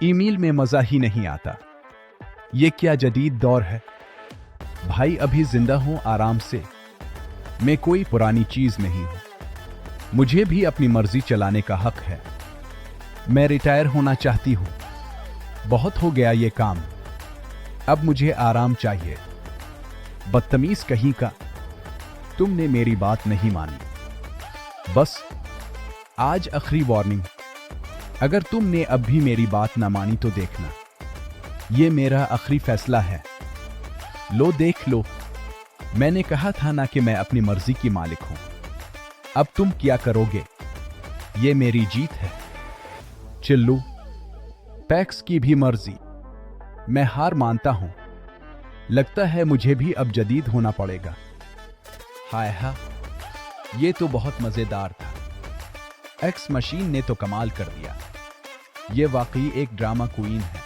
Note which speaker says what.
Speaker 1: Email में मजा ही नहीं आता। ये क्या जदीद दौर है भाई, अभी जिंदा हूं आराम से। मैं कोई पुरानी चीज नहीं हूं, मुझे भी अपनी मर्जी चलाने का हक है। मैं रिटायर होना चाहती हूं, बहुत हो गया ये काम, अब मुझे आराम चाहिए। बदतमीज कहीं का, तुमने मेरी बात नहीं मानी। बस आज आखिरी वार्निंग, अगर तुमने अब भी मेरी बात ना मानी तो देखना, ये मेरा आखिरी फैसला है। लो देख लो, मैंने कहा था ना कि मैं अपनी मर्जी की मालिक हूं। अब तुम क्या करोगे, ये मेरी जीत है। चिल्लू, पैक्स की भी मर्जी, मैं हार मानता हूं। लगता है मुझे भी अब जदीद होना पड़ेगा। हाय हा, ये तो बहुत मजेदार था। एक्स मशीन ने तो कमाल कर दिया, ये वाकई एक ड्रामा क्वीन है।